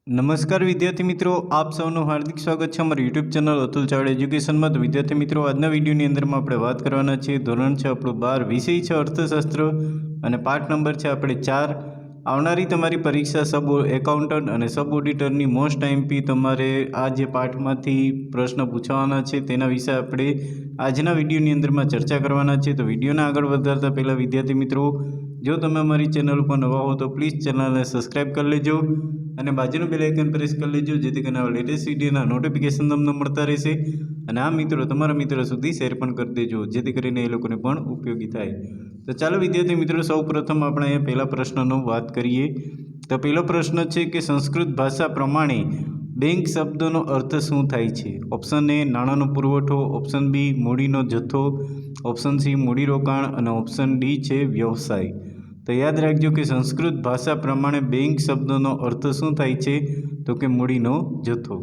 નમસ્કાર વિદ્યાર્થી મિત્રો, આપ સૌનું હાર્દિક સ્વાગત છે અમારી યુટ્યુબ ચેનલ અતુલ ચાવડા એજ્યુકેશનમાં। તો વિદ્યાર્થી મિત્રો, આજના વિડીયોની અંદરમાં આપણે વાત કરવાના છીએ ધોરણ છે આપણું 12, વિષય છે અર્થશાસ્ત્ર અને પાઠ નંબર છે આપણે 4। આવનારી તમારી પરીક્ષા સબ એકાઉન્ટન્ટ અને સબ ઓડિટરની મોસ્ટ આઈએમપી તમારે આ જે પાઠમાંથી પ્રશ્ન પૂછવાના છે તેના વિશે આપણે આજના વિડીયોની અંદરમાં ચર્ચા કરવાના છે। તો વિડીયોને આગળ વધારતા પહેલાં વિદ્યાર્થી મિત્રો, જો તમે અમારી ચેનલ ઉપર નવા હો તો પ્લીઝ ચેનલને સબસ્ક્રાઈબ કરી લેજો અને બાજુનું બેલ આઇકન પ્રેસ કરી લેજો, જેથી કરીને આવા લેટેસ્ટ વિડીયોના નોટિફિકેશન તમને મળતા રહેશે। અને આ મિત્રો તમારા મિત્રો સુધી શેર પણ કરી દેજો, જેથી કરીને એ લોકોને પણ ઉપયોગી થાય। તો ચાલો વિદ્યાર્થી મિત્રો, સૌ પ્રથમ આપણે અહીંયા પહેલા પ્રશ્નનો વાત કરીએ। તો પહેલો પ્રશ્ન છે કે સંસ્કૃત ભાષા પ્રમાણે બેંક શબ્દનો અર્થ શું થાય છે? ઓપ્શન એ નાણાંનો પુરવઠો, ઓપ્શન બી મૂડીનો જથ્થો, ઓપ્શન સી મૂડીરોકાણ અને ઓપ્શન ડી છે વ્યવસાય। તો યાદ રાખજો કે સંસ્કૃત ભાષા પ્રમાણે બેંક શબ્દનો અર્થ શું થાય છે? તો કે મૂડીનો જથ્થો।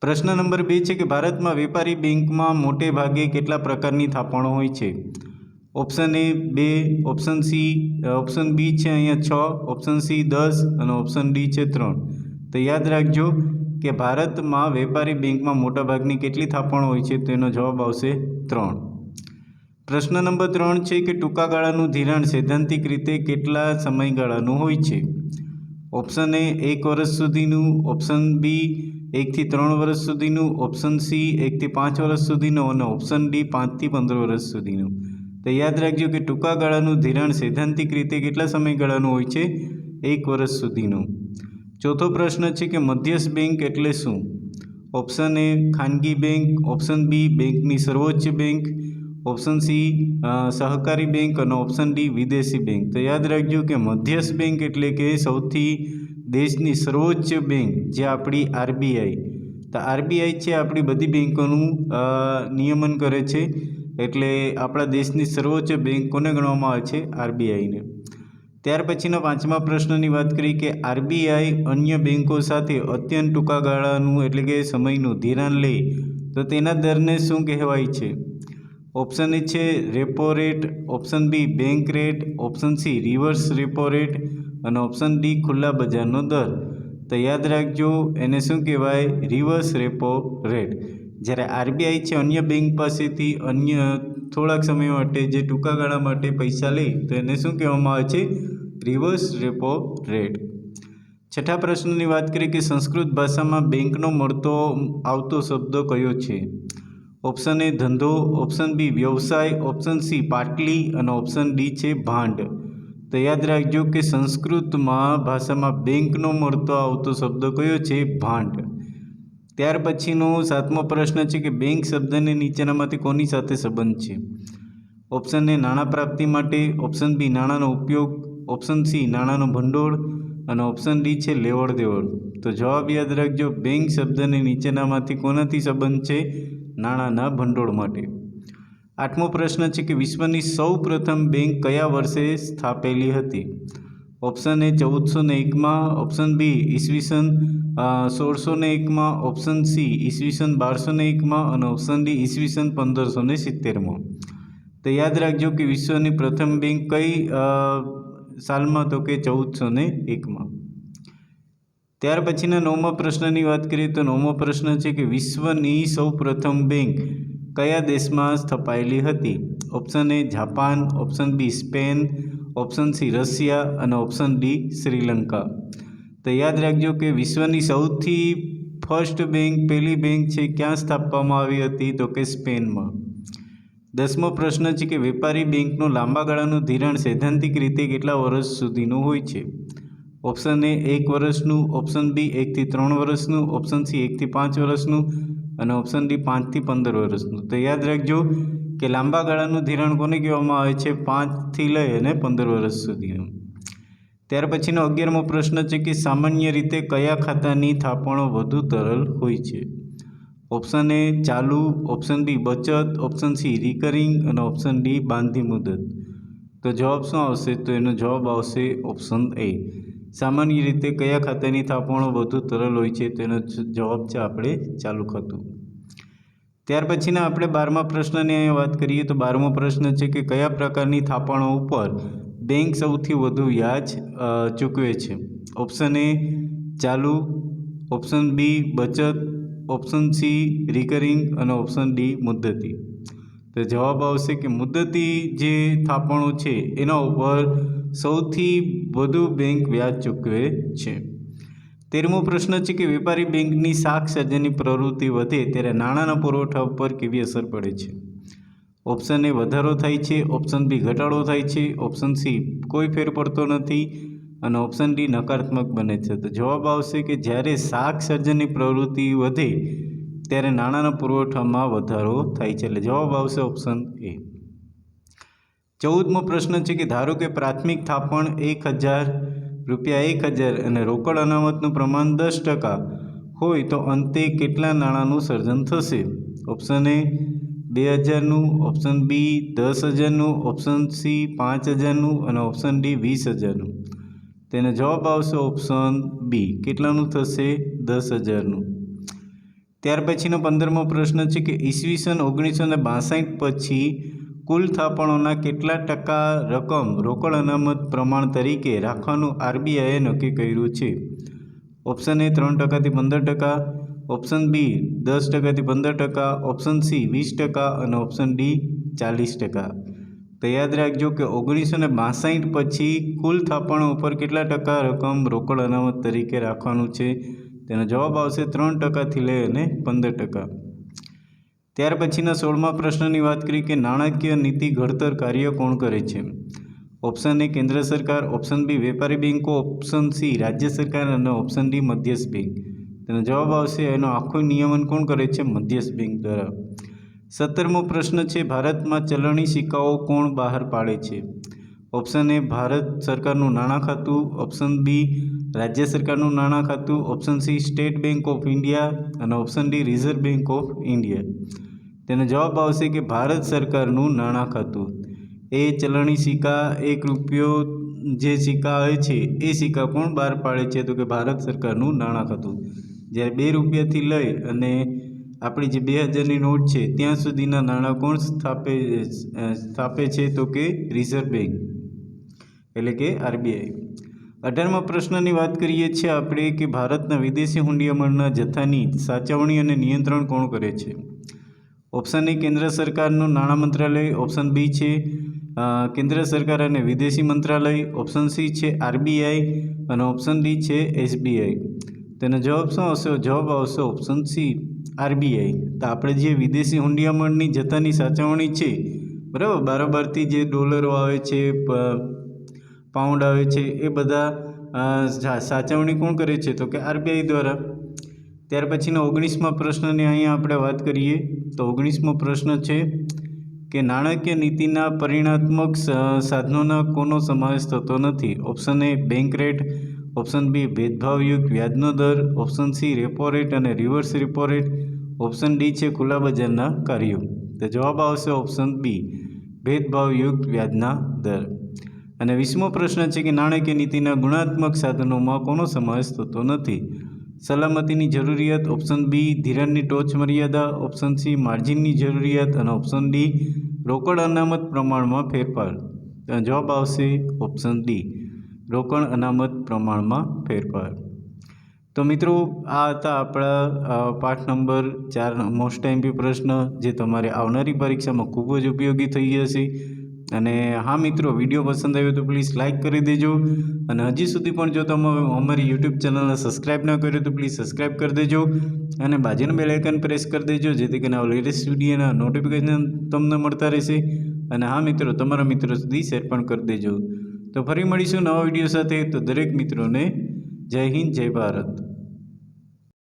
પ્રશ્ન નંબર 2 છે કે ભારતમાં વેપારી બેંકમાં મોટે ભાગે કેટલા પ્રકારની થાપણો હોય છે? ઓપ્શન એ 2, ઓપ્શન બી છે અહીંયા 6, ઓપ્શન સી 10 અને ઓપ્શન ડી છે 3। તો યાદ રાખજો કે ભારતમાં વેપારી બેંકમાં મોટાભાગની કેટલી થાપણો હોય છે? તો એનો જવાબ આવશે 3। પ્રશ્ન નંબર 3 છે કે ટૂંકા ગાળાનું ધિરાણ સૈદ્ધાંતિક રીતે કેટલા સમયગાળાનું હોય છે? ઓપ્શન એ 1 વર્ષ સુધીનું, ઓપ્શન બી 1 થી 3 વર્ષ સુધીનું, ઓપ્શન સી 1 થી 5 વર્ષ સુધીનું અને ઓપ્શન ડી 5 થી 15 વર્ષ સુધીનું। તો યાદ રાખજો કે ટૂંકા ગાળાનું ધિરાણ સૈદ્ધાંતિક રીતે કેટલા સમયગાળાનું હોય છે? 1 વર્ષ સુધીનું। ચોથો પ્રશ્ન છે કે મધ્યસ્થ બેંક એટલે શું? ઓપ્શન એ ખાનગી બેંક, ઓપ્શન બી બેંકની સર્વોચ્ચ બેંક, ઓપ્શન સી સહકારી બેંક અને ઓપ્શન ડી વિદેશી બેંક। તો યાદ રાખજો કે મધ્યસ્થ બેંક એટલે કે સૌથી દેશની સર્વોચ્ચ બેંક જે આપણી આરબીઆઈ। તો આરબીઆઈ છે આપણી બધી બેંકોનું નિયમન કરે છે, એટલે આપણા દેશની સર્વોચ્ચ બેંક કોને ગણવામાં આવે છે? આરબીઆઈને। ત્યાર પછીના 5મા પ્રશ્નની વાત કરીએ કે આરબીઆઈ અન્ય બેંકો સાથે અત્યંત ટૂંકા ગાળાનું એટલે કે સમયનું ધિરાણ લે તો તેના દરને શું કહેવાય છે? ઓપ્શન એ છે repo rate, option B bank rate, option C reverse repo rate અને ઓપ્શન ડી ખુલ્લા બજારનો દર। તો યાદ રાખજો એને શું કહેવાય? Reverse repo rate. જ્યારે આરબીઆઈ છે અન્ય બેંક પાસેથી અન્ય થોડાક સમય માટે જે ટૂંકા ગાળા માટે પૈસા લે તો એને શું કહેવામાં આવે છે? Reverse repo rate. છઠ્ઠા પ્રશ્નની વાત કરીએ કે સંસ્કૃત ભાષામાં બેંકનો મળતો આવતો શબ્દ કયો છે? ઓપ્શન એ ધંધો, ઓપ્શન બી વ્યવસાય, ઓપ્શન સી પાટલી અને ઓપ્શન ડી છે ભાંડ। તો યાદ રાખજો કે સંસ્કૃતમાં ભાષામાં બેંકનો મળતો આવતો શબ્દ કયો છે? ભાંડ। ત્યાર પછીનો 7મો પ્રશ્ન છે કે બેંક શબ્દને નીચેનામાંથી કોની સાથે સંબંધ છે? ઓપ્શન એ નાણાં પ્રાપ્તિ માટે, ઓપ્શન બી નાણાંનો ઉપયોગ, ઓપ્શન સી નાણાંનો ભંડોળ અને ઓપ્શન ડી છે લેવડ દેવડ। તો જવાબ યાદ રાખજો, બેંક શબ્દને નીચેનામાંથી કોનાથી સંબંધ છે? નાણાંના ભંડોળ માટે। 8મો પ્રશ્ન છે કે વિશ્વની સૌ પ્રથમ બેંક કયા વર્ષે સ્થાપેલી હતી? ઓપ્શન એ 1401માં, ઓપ્શન બી ઈસવીસન 1601માં, ઓપ્શન સી ઈસવીસન 1201માં અને ઓપ્શન ડી ઈસવીસન 1570માં। તો યાદ રાખજો કે વિશ્વની પ્રથમ બેંક કઈ સાલમાં? તો કે 1401માં। ત્યાર પછીના 9મા પ્રશ્નની વાત કરીએ તો 9મો પ્રશ્ન છે કે વિશ્વની સૌ પ્રથમ બેંક કયા દેશમાં સ્થપાયેલી હતી? Option A Japan, option B Spain, option C Russia અને ઓપ્શન ડી શ્રીલંકા। તો યાદ રાખજો કે વિશ્વની સૌથી ફર્સ્ટ બેંક પહેલી બેંક છે ક્યાં સ્થાપવામાં આવી હતી? તો કે સ્પેનમાં। 10મો પ્રશ્ન છે કે વેપારી બેંકનું લાંબા ગાળાનું ધિરાણ સૈદ્ધાંતિક રીતે કેટલા વર્ષ સુધીનું હોય છે? ઓપ્શન એ 1 વર્ષનું, ઓપ્શન બી 1 થી 3 વર્ષનું, ઓપ્શન સી 1 થી 5 વર્ષનું અને ઓપ્શન ડી 5 થી 15 વર્ષનું। તો યાદ રાખજો કે લાંબા ગાળાનું ધિરાણ કોને કહેવામાં આવે છે? 5 થી લઈ અને 15 વર્ષ સુધીનું। ત્યાર પછીનો 11મો પ્રશ્ન છે કે સામાન્ય રીતે કયા ખાતાની થાપણો વધુ તરલ હોય છે? ઓપ્શન એ ચાલુ, ઓપ્શન બી બચત, ઓપ્શન સી રિકરિંગ અને ઓપ્શન ડી બાંધી મુદત। તો જવાબ શું આવશે? તો એનો જવાબ આવશે ઓપ્શન એ। સામાન્ય રીતે કયા ખાતાની થાપણો વધુ તરલ હોય છે? તેનો જવાબ છે આપણે ચાલુ ખાતું। ત્યાર પછીના આપણે 12મા પ્રશ્નની અહીંયા વાત કરીએ તો 12મો પ્રશ્ન છે કે કયા પ્રકારની થાપણો ઉપર બેંક સૌથી વધુ વ્યાજ ચૂકવે છે? ઓપ્શન એ ચાલુ, ઓપ્શન બી બચત, ઓપ્શન સી રિકરિંગ અને ઓપ્શન ડી મુદ્દતી. તો જવાબ આવશે કે મુદ્દતી જે થાપણો છે એના ઉપર સૌથી વધુ બેંક વ્યાજ ચૂકવે છે. 13મો પ્રશ્ન છે કે વેપારી બેંકની શાખ સર્જનની પ્રવૃત્તિ વધે ત્યારે નાણાંના પુરવઠા ઉપર કેવી અસર પડે છે? ઓપ્શન એ વધારો થાય છે, ઓપ્શન બી ઘટાડો થાય છે, ઓપ્શન સી કોઈ ફેર પડતો નથી અને ઓપ્શન ડી નકારાત્મક બને છે. તો જવાબ આવશે કે જ્યારે શાખ સર્જનની પ્રવૃત્તિ વધે ત્યારે નાણાંના પુરવઠામાં વધારો થાય છે. એટલે જવાબ આવશે ઓપ્શન એ. 14મો પ્રશ્ન છે કે ધારો કે પ્રાથમિક થાપણ 1000 રૂપિયા 1000 અને રોકડ અનામતનું પ્રમાણ 10% હોય તો અંતે કેટલા નાણાંનું સર્જન થશે? ઓપ્શન એ 2000નું, ઓપ્શન બી 10,000નું, ઓપ્શન સી 5,000નું અને ઓપ્શન ડી 20,000નું. તેનો જવાબ આવશે ઓપ્શન બી. કેટલાનું થશે? 10,000નું. ત્યાર પછીનો 15મો પ્રશ્ન છે કે ઈસવીસન 1962 પછી કુલ થાપણોના કેટલા ટકા રકમ રોકડ અનામત પ્રમાણ તરીકે રાખવાનું આરબીઆઈએ નક્કી કર્યું છે? ઓપ્શન એ 3%થી 15%, ઓપ્શન બી 10%થી 15%, ઓપ્શન સી 20% અને ઓપ્શન ડી 40%. તો યાદ રાખજો કે 1962 પછી કુલ થાપણો ઉપર કેટલા ટકા રકમ રોકડ અનામત તરીકે રાખવાનું છે? તેનો જવાબ આવશે 3%થી લઈ અને 15%. ત્યાર પછીના 16મા પ્રશ્નની વાત કરીએ કે નાણાકીય નીતિ ઘડતર કાર્ય કોણ કરે છે? ઓપ્શન એ કેન્દ્ર સરકાર, ઓપ્શન બી વેપારી બેન્કો, ઓપ્શન સી રાજ્ય સરકાર અને ઓપ્શન ડી મધ્યસ્થ બેંક. તેનો જવાબ આવશે એનો આખું નિયમન કોણ કરે છે? મધ્યસ્થ બેંક દ્વારા. 17મો પ્રશ્ન છે ભારતમાં ચલણી સિક્કાઓ કોણ બહાર પાડે છે? ઓપ્શન એ ભારત સરકારનું નાણાં ખાતું, ઓપ્શન બી રાજ્ય સરકારનું નાણાં ખાતું, option C State Bank of India અને option D Reserve Bank of India. તેનો જવાબ આવશે કે ભારત સરકારનું નાણાં ખાતું. એ ચલણી સિક્કા 1 રૂપિયો જે સિક્કા આવે છે એ સિક્કા કોણ બહાર પાડે છે? તો કે ભારત સરકારનું નાણાં ખાતું. જ્યારે 2 રૂપિયાથી લઈ અને આપણી જે 2000ની નોટ છે ત્યાં સુધીના નાણાં કોણ સ્થાપે છે? તો કે રિઝર્વ બેંક એટલે કે આરબીઆઈ. 18મા પ્રશ્નની વાત કરીએ છીએ આપણે કે ભારતના વિદેશી હુંડિયામણના જથ્થાની સાચવણી અને નિયંત્રણ કોણ કરે છે? ઓપ્શન એ કેન્દ્ર સરકારનું નાણાં મંત્રાલય, ઓપ્શન બી છે કેન્દ્ર સરકાર અને વિદેશી મંત્રાલય, ઓપ્શન સી છે આરબીઆઈ અને ઓપ્શન ડી છે એસબીઆઈ. તેનો જવાબ શું આવશે? જવાબ આવશે ઓપ્શન સી આરબીઆઈ. તો આપણે જે વિદેશી હુંડિયામણની જથ્થાની સાચવણી છે બરાબર, બારોબારથી જે ડોલરો આવે છે, પાઉન્ડ આવે છે, એ બધા સાચવણી કોણ કરે છે? તો કે આરબીઆઈ દ્વારા. ત્યાર પછીના 19મા પ્રશ્નની અહીંયા આપણે વાત કરીએ તો 19મો પ્રશ્ન છે કે નાણાકીય નીતિના પરિણાત્મક સાધનોના કોનો સમાવેશ થતો નથી? Option A bank rate, option B ભેદભાવયુક્ત વ્યાજનો દર, ઓપ્શન સી રેપો રેટ અને reverse repo rate, option D છે ખુલ્લા બજારના કાર્યો. તો જવાબ આવશે ઓપ્શન બી ભેદભાવયુક્ત વ્યાજના દર. અને 20મો પ્રશ્ન છે કે નાણાકીય નીતિના ગુણાત્મક સાધનોમાં કોનો સમાવેશ થતો નથી? સલામતીની જરૂરિયાત, ઓપ્શન બી ધિરાણની ટોચ મર્યાદા, ઓપ્શન સી માર્જિનની જરૂરિયાત અને ઓપ્શન ડી રોકડ અનામત પ્રમાણમાં ફેરફાર. જવાબ આવશે ઓપ્શન ડી રોકડ અનામત પ્રમાણમાં ફેરફાર. તો મિત્રો આ હતા આપણા પાઠ નંબર 4 મોસ્ટ આઈએમપી પ્રશ્ન જે તમારે આવનારી પરીક્ષામાં ખૂબ જ ઉપયોગી થઈ જશે. અને હા મિત્રો, વિડીયો પસંદ આવ્યો તો પ્લીઝ લાઇક કરી દેજો અને હજી સુધી પણ જો તમે અમારી યુટ્યુબ ચેનલને સબસ્ક્રાઈબ ન કર્યું તો પ્લીઝ સબસ્ક્રાઈબ કરી દેજો અને બાજુનું બેલ આઇકન પ્રેસ કરી દેજો જેથી કરીને લેટેસ્ટ વિડીયોના નોટિફિકેશન તમને મળતા રહેશે. અને હા મિત્રો, તમારા મિત્રો સુધી શેર પણ કરી દેજો. તો ફરી મળીશું નવા વિડીયો સાથે. તો દરેક મિત્રોને જય હિન્દ, જય ભારત.